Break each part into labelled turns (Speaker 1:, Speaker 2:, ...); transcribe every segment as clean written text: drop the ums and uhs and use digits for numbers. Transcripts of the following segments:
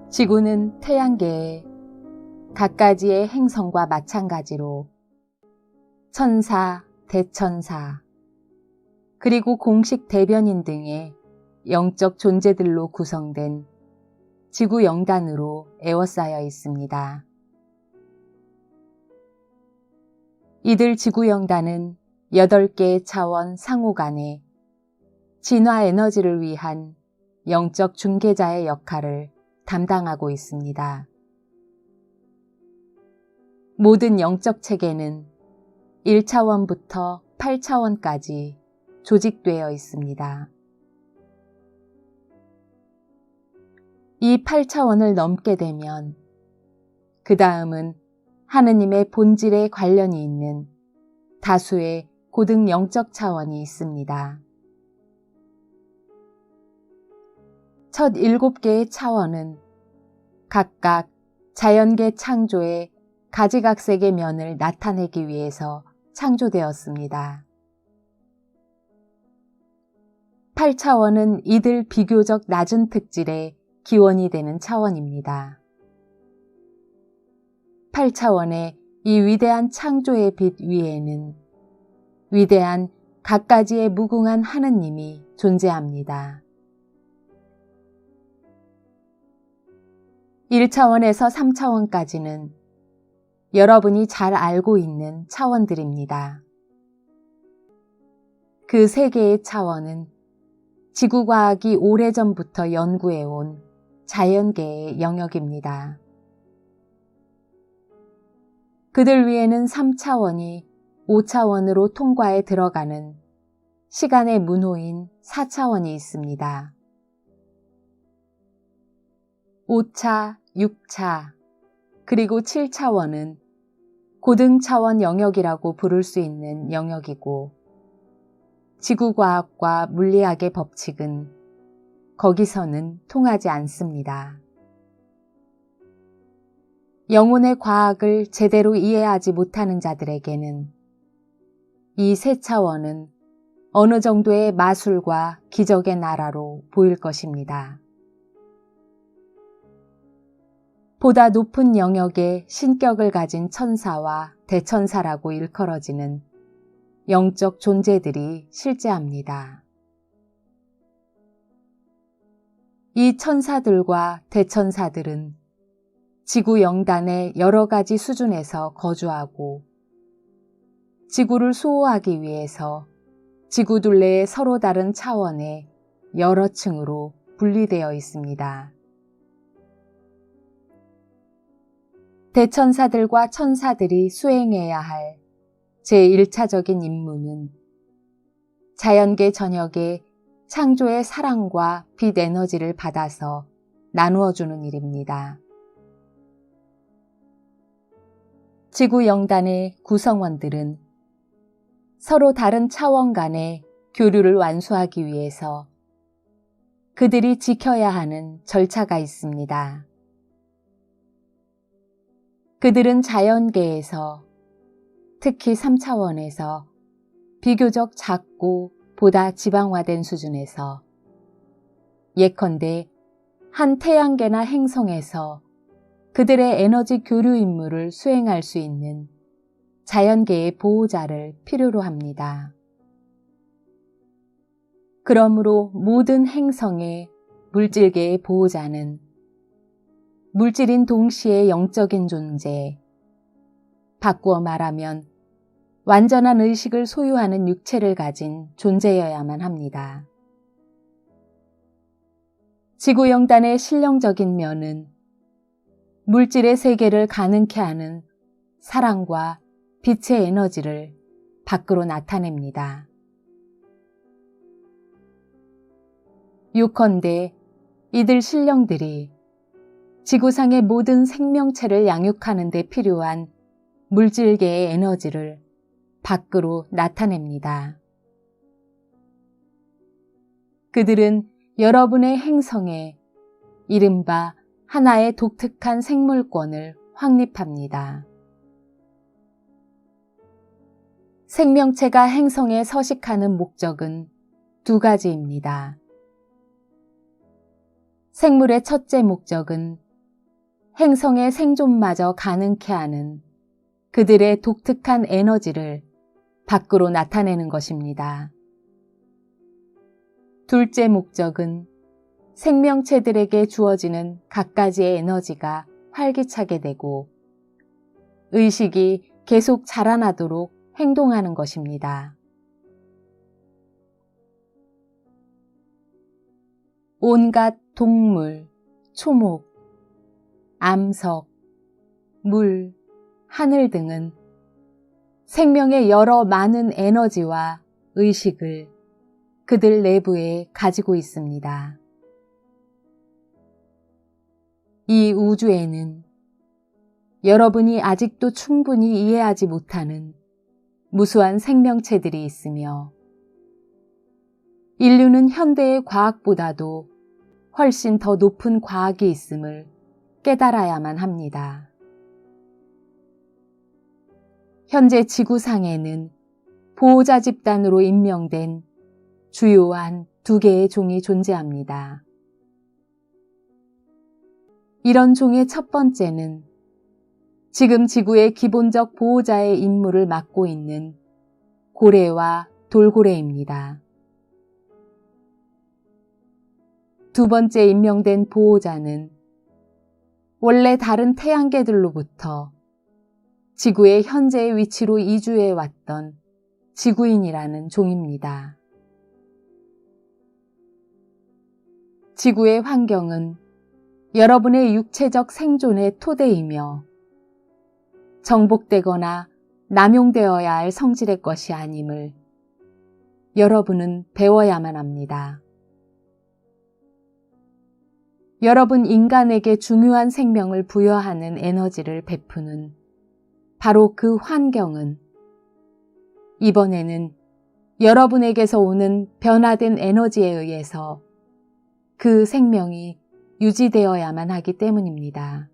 Speaker 1: 지구는 태양계의 갖가지의 행성과 마찬가지로 천사, 대천사, 그리고 공식 대변인 등의 영적 존재들로 구성된 지구 영단으로 에워싸여 있습니다. 이들 지구 영단은 8개의 차원 상호 간의 진화 에너지를 위한 영적 중개자의 역할을 담당하고 있습니다. 모든 영적 체계는 1차원부터 8차원까지 조직되어 있습니다. 이 8차원을 넘게 되면 그 다음은 하느님의 본질에 관련이 있는 다수의 고등 영적 차원이 있습니다. 첫 7개의 차원은 각각 자연계 창조의 가지각색의 면을 나타내기 위해서 창조되었습니다. 8차원은 이들 비교적 낮은 특질의 기원이 되는 차원입니다. 8차원의 이 위대한 창조의 빛 위에는 위대한 갖가지의 무궁한 하느님이 존재합니다. 1차원에서 3차원까지는 여러분이 잘 알고 있는 차원들입니다. 그 3개의 차원은 지구과학이 오래전부터 연구해온 자연계의 영역입니다. 그들 위에는 3차원이 5차원으로 통과해 들어가는 시간의 문호인 4차원이 있습니다. 5차, 6차, 그리고 7차원은 고등차원 영역이라고 부를 수 있는 영역이고, 지구과학과 물리학의 법칙은 거기서는 통하지 않습니다. 영혼의 과학을 제대로 이해하지 못하는 자들에게는 이 3차원은 어느 정도의 마술과 기적의 나라로 보일 것입니다. 보다 높은 영역의 신격을 가진 천사와 대천사라고 일컬어지는 영적 존재들이 실제합니다. 이 천사들과 대천사들은 지구 영단의 여러 가지 수준에서 거주하고 지구를 수호하기 위해서 지구 둘레의 서로 다른 차원의 여러 층으로 분리되어 있습니다. 대천사들과 천사들이 수행해야 할 제1차적인 임무는 자연계 전역에 창조의 사랑과 빛 에너지를 받아서 나누어주는 일입니다. 지구 영단의 구성원들은 서로 다른 차원 간의 교류를 완수하기 위해서 그들이 지켜야 하는 절차가 있습니다. 그들은 자연계에서, 특히 3차원에서 비교적 작고 보다 지방화된 수준에서, 예컨대 한 태양계나 행성에서 그들의 에너지 교류 임무를 수행할 수 있는 자연계의 보호자를 필요로 합니다. 그러므로 모든 행성의 물질계의 보호자는 물질인 동시에 영적인 존재, 바꾸어 말하면 완전한 의식을 소유하는 육체를 가진 존재여야만 합니다. 지구 영단의 실용적인 면은 물질의 세계를 가능케 하는 사랑과 빛의 에너지를 밖으로 나타냅니다. 요컨대 이들 신령들이 지구상의 모든 생명체를 양육하는 데 필요한 물질계의 에너지를 밖으로 나타냅니다. 그들은 여러분의 행성에 이른바 하나의 독특한 생물권을 확립합니다. 생명체가 행성에 서식하는 목적은 2가지입니다. 생물의 첫째 목적은 행성의 생존마저 가능케 하는 그들의 독특한 에너지를 밖으로 나타내는 것입니다. 둘째 목적은 생명체들에게 주어지는 갖가지의 에너지가 활기차게 되고 의식이 계속 자라나도록 행동하는 것입니다. 온갖 동물, 초목, 암석, 물, 하늘 등은 생명의 여러 많은 에너지와 의식을 그들 내부에 가지고 있습니다. 이 우주에는 여러분이 아직도 충분히 이해하지 못하는 무수한 생명체들이 있으며 인류는 현대의 과학보다도 훨씬 더 높은 과학이 있음을 깨달아야만 합니다. 현재 지구상에는 보호자 집단으로 임명된 주요한 두 개의 종이 존재합니다. 이런 종의 첫 번째는 지금 지구의 기본적 보호자의 임무를 맡고 있는 고래와 돌고래입니다. 두 번째 임명된 보호자는 원래 다른 태양계들로부터 지구의 현재의 위치로 이주해 왔던 지구인이라는 종입니다. 지구의 환경은 여러분의 육체적 생존의 토대이며 정복되거나 남용되어야 할 성질의 것이 아님을 여러분은 배워야만 합니다. 여러분 인간에게 중요한 생명을 부여하는 에너지를 베푸는 바로 그 환경은 이번에는 여러분에게서 오는 변화된 에너지에 의해서 그 생명이 유지되어야만 하기 때문입니다.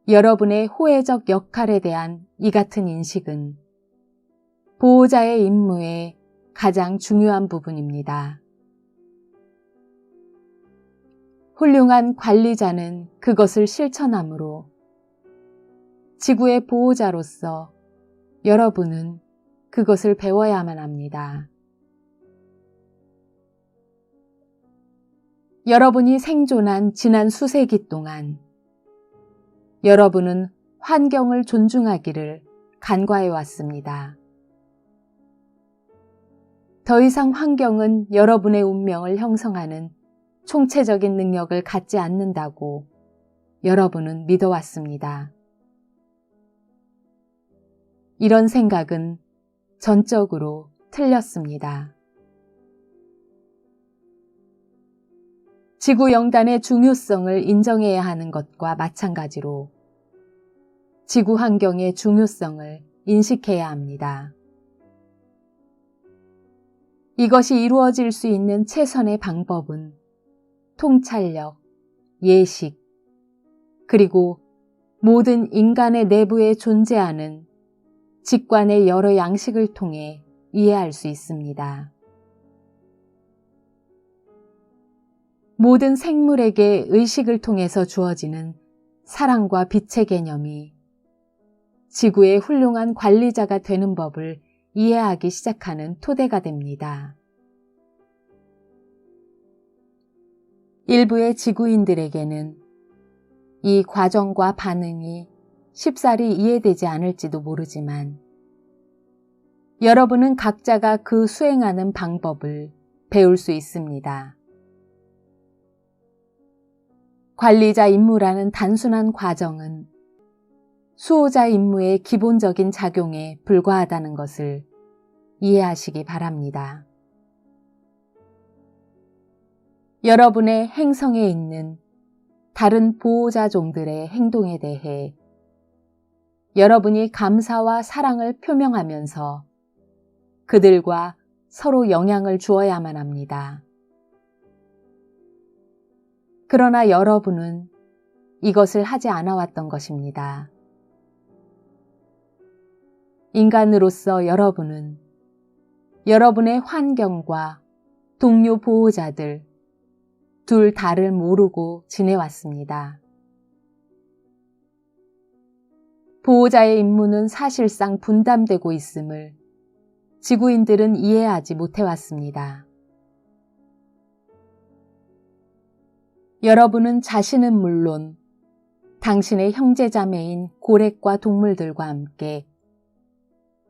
Speaker 1: 여러분의 호혜적 역할에 대한 이 같은 인식은 보호자의 임무의 가장 중요한 부분입니다. 훌륭한 관리자는 그것을 실천하므로 지구의 보호자로서 여러분은 그것을 배워야만 합니다. 여러분이 생존한 지난 수세기 동안 여러분은 환경을 존중하기를 간과해 왔습니다. 더 이상 환경은 여러분의 운명을 형성하는 총체적인 능력을 갖지 않는다고 여러분은 믿어왔습니다. 이런 생각은 전적으로 틀렸습니다. 지구 영단의 중요성을 인정해야 하는 것과 마찬가지로 지구 환경의 중요성을 인식해야 합니다. 이것이 이루어질 수 있는 최선의 방법은 통찰력, 예식, 그리고 모든 인간의 내부에 존재하는 직관의 여러 양식을 통해 이해할 수 있습니다. 모든 생물에게 의식을 통해서 주어지는 사랑과 빛의 개념이 지구의 훌륭한 관리자가 되는 법을 이해하기 시작하는 토대가 됩니다. 일부의 지구인들에게는 이 과정과 반응이 쉽사리 이해되지 않을지도 모르지만 여러분은 각자가 그 수행하는 방법을 배울 수 있습니다. 관리자 임무라는 단순한 과정은 수호자 임무의 기본적인 작용에 불과하다는 것을 이해하시기 바랍니다. 여러분의 행성에 있는 다른 보호자 종들의 행동에 대해 여러분이 감사와 사랑을 표명하면서 그들과 서로 영향을 주어야만 합니다. 그러나 여러분은 이것을 하지 않아왔던 것입니다. 인간으로서 여러분은 여러분의 환경과 동료 보호자들, 둘 다를 모르고 지내왔습니다. 보호자의 임무는 사실상 분담되고 있음을 지구인들은 이해하지 못해왔습니다. 여러분은 자신은 물론 당신의 형제자매인 고렉과 동물들과 함께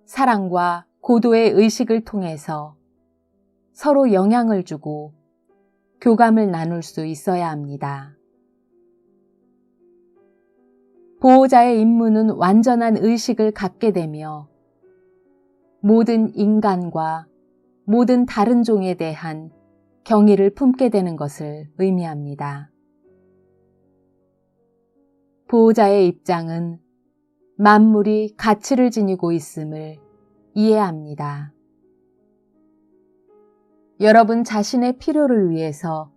Speaker 1: 사랑과 고도의 의식을 통해서 서로 영향을 주고 교감을 나눌 수 있어야 합니다. 보호자의 임무는 완전한 의식을 갖게 되며 모든 인간과 모든 다른 종에 대한 경의를 품게 되는 것을 의미합니다. 보호자의 입장은 만물이 가치를 지니고 있음을 이해합니다. 여러분 자신의 필요를 위해서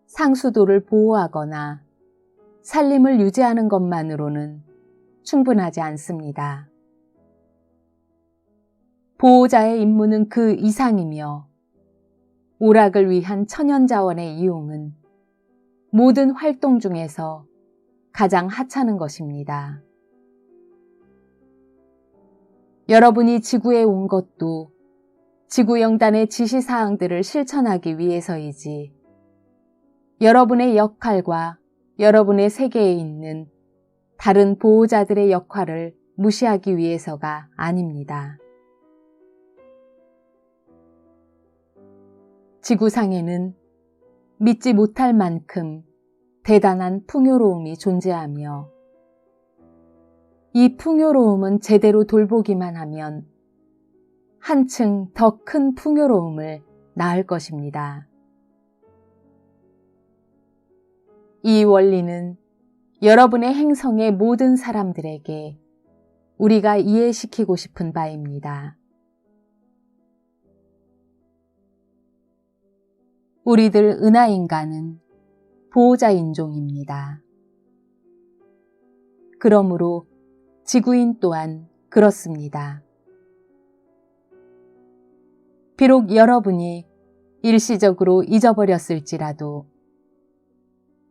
Speaker 1: 상수도를 보호하거나 살림을 유지하는 것만으로는 충분하지 않습니다. 보호자의 임무는 그 이상이며 오락을 위한 천연자원의 이용은 모든 활동 중에서 가장 하찮은 것입니다. 여러분이 지구에 온 것도 지구영단의 지시사항들을 실천하기 위해서이지 여러분의 역할과 여러분의 세계에 있는 다른 보호자들의 역할을 무시하기 위해서가 아닙니다. 지구상에는 믿지 못할 만큼 대단한 풍요로움이 존재하며 이 풍요로움은 제대로 돌보기만 하면 한층 더 큰 풍요로움을 낳을 것입니다. 이 원리는 여러분의 행성의 모든 사람들에게 우리가 이해시키고 싶은 바입니다. 우리들 은하인간은 보호자 인종입니다. 그러므로 지구인 또한 그렇습니다. 비록 여러분이 일시적으로 잊어버렸을지라도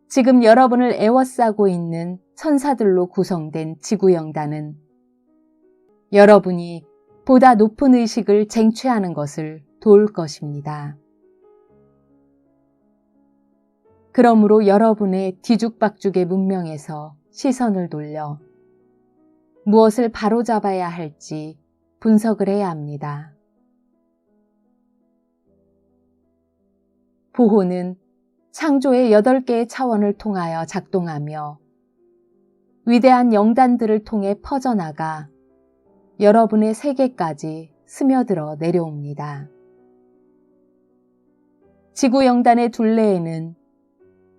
Speaker 1: 지금 여러분을 애워싸고 있는 천사들로 구성된 지구영단은 여러분이 보다 높은 의식을 쟁취하는 것을 도울 것입니다. 그러므로 여러분의 뒤죽박죽의 문명에서 시선을 돌려 무엇을 바로잡아야 할지 분석을 해야 합니다. 보호는 창조의 8개의 차원을 통하여 작동하며 위대한 영단들을 통해 퍼져나가 여러분의 세계까지 스며들어 내려옵니다. 지구영단의 둘레에는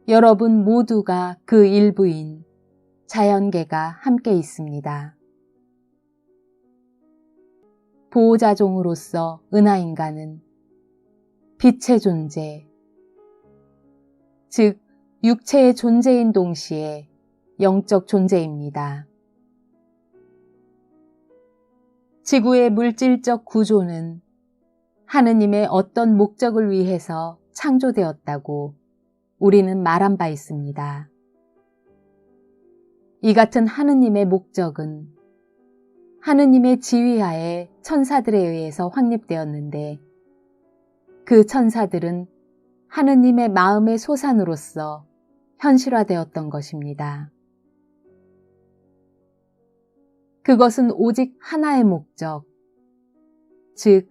Speaker 1: 여러분 모두가 그 일부인 자연계가 함께 있습니다. 보호자종으로서 은하인간은 빛의 존재, 즉 육체의 존재인 동시에 영적 존재입니다. 지구의 물질적 구조는 하느님의 어떤 목적을 위해서 창조되었다고 우리는 말한 바 있습니다. 이 같은 하느님의 목적은 하느님의 지휘하에 천사들에 의해서 확립되었는데 그 천사들은 하느님의 마음의 소산으로서 현실화되었던 것입니다. 그것은 오직 하나의 목적, 즉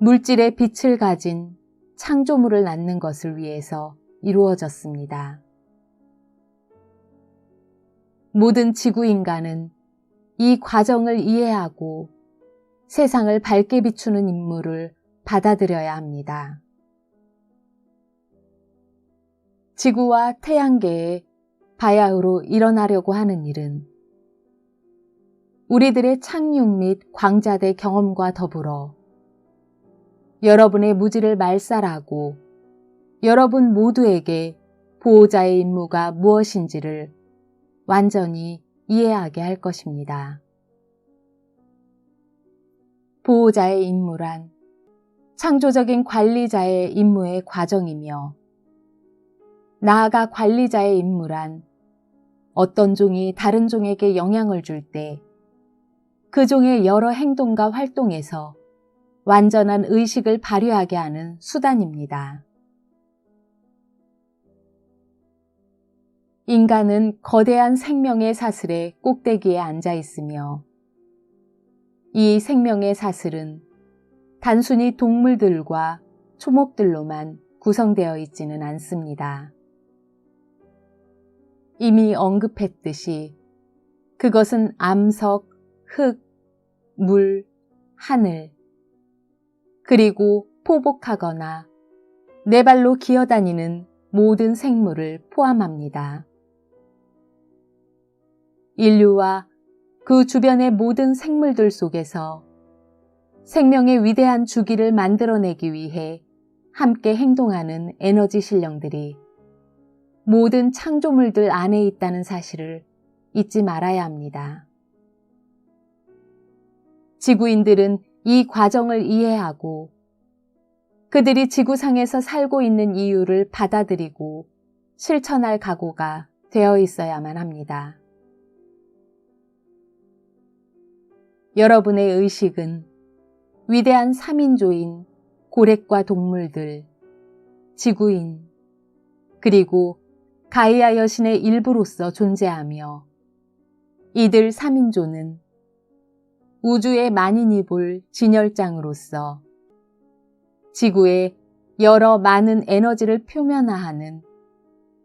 Speaker 1: 물질의 빛을 가진 창조물을 낳는 것을 위해서 이루어졌습니다. 모든 지구인간은 이 과정을 이해하고 세상을 밝게 비추는 임무를 받아들여야 합니다. 지구와 태양계의 바야흐로 일어나려고 하는 일은 우리들의 착륙 및 광자대 경험과 더불어 여러분의 무지를 말살하고 여러분 모두에게 보호자의 임무가 무엇인지를 완전히 이해하게 할 것입니다. 보호자의 임무란 창조적인 관리자의 임무의 과정이며 나아가 관리자의 임무란 어떤 종이 다른 종에게 영향을 줄 때 그 종의 여러 행동과 활동에서 완전한 의식을 발휘하게 하는 수단입니다. 인간은 거대한 생명의 사슬의 꼭대기에 앉아 있으며 이 생명의 사슬은 단순히 동물들과 초목들로만 구성되어 있지는 않습니다. 이미 언급했듯이 그것은 암석, 흙, 물, 하늘, 그리고 포복하거나 네 발로 기어다니는 모든 생물을 포함합니다. 인류와 그 주변의 모든 생물들 속에서 생명의 위대한 주기를 만들어내기 위해 함께 행동하는 에너지 실령들이 모든 창조물들 안에 있다는 사실을 잊지 말아야 합니다. 지구인들은 이 과정을 이해하고 그들이 지구상에서 살고 있는 이유를 받아들이고 실천할 각오가 되어 있어야만 합니다. 여러분의 의식은 위대한 3인조인 고래과 동물들, 지구인, 그리고 가이아 여신의 일부로서 존재하며 이들 3인조는 우주의 만인이 볼 진열장으로서 지구의 여러 많은 에너지를 표면화하는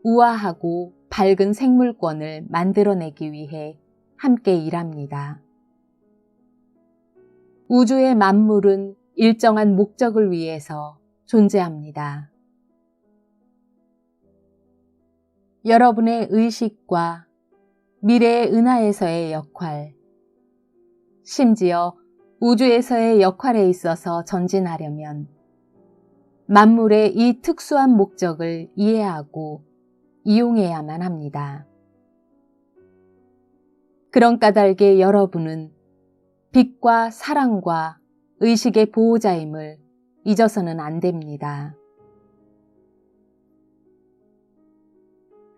Speaker 1: 우아하고 밝은 생물권을 만들어내기 위해 함께 일합니다. 우주의 만물은 일정한 목적을 위해서 존재합니다. 여러분의 의식과 미래의 은하에서의 역할, 심지어 우주에서의 역할에 있어서 전진하려면 만물의 이 특수한 목적을 이해하고 이용해야만 합니다. 그런 까닭에 여러분은 빛과 사랑과 의식의 보호자임을 잊어서는 안 됩니다.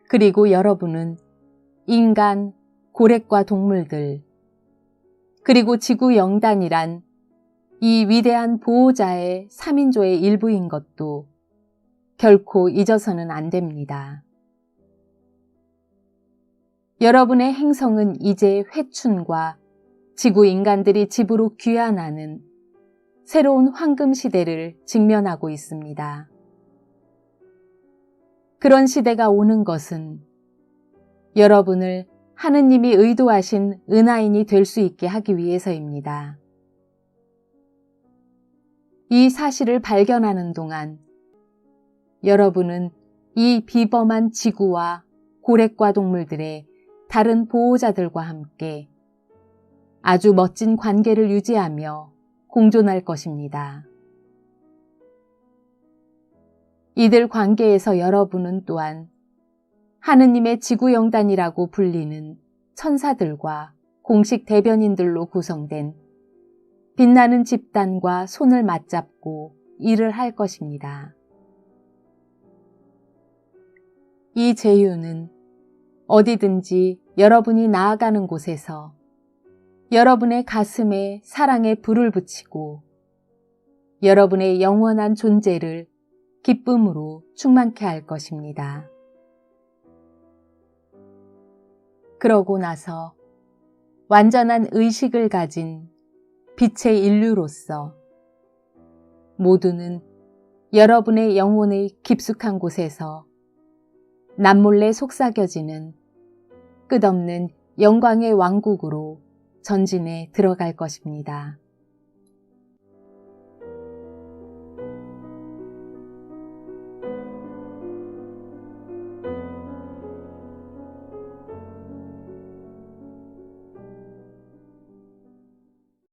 Speaker 1: 그리고 여러분은 인간, 고래과 동물들, 그리고 지구 영단이란 이 위대한 보호자의 3인조의 일부인 것도 결코 잊어서는 안 됩니다. 여러분의 행성은 이제 회춘과 지구 인간들이 집으로 귀환하는 새로운 황금 시대를 직면하고 있습니다. 그런 시대가 오는 것은 여러분을 하느님이 의도하신 은하인이 될 수 있게 하기 위해서입니다. 이 사실을 발견하는 동안 여러분은 이 비범한 지구와 고래과 동물들의 다른 보호자들과 함께 아주 멋진 관계를 유지하며 공존할 것입니다. 이들 관계에서 여러분은 또한 하느님의 지구영단이라고 불리는 천사들과 공식 대변인들로 구성된 빛나는 집단과 손을 맞잡고 일을 할 것입니다. 이 제휴는 어디든지 여러분이 나아가는 곳에서 여러분의 가슴에 사랑의 불을 붙이고 여러분의 영원한 존재를 기쁨으로 충만케 할 것입니다. 그러고 나서 완전한 의식을 가진 빛의 인류로서 모두는 여러분의 영혼의 깊숙한 곳에서 남몰래 속삭여지는 끝없는 영광의 왕국으로 전진해 들어갈 것입니다.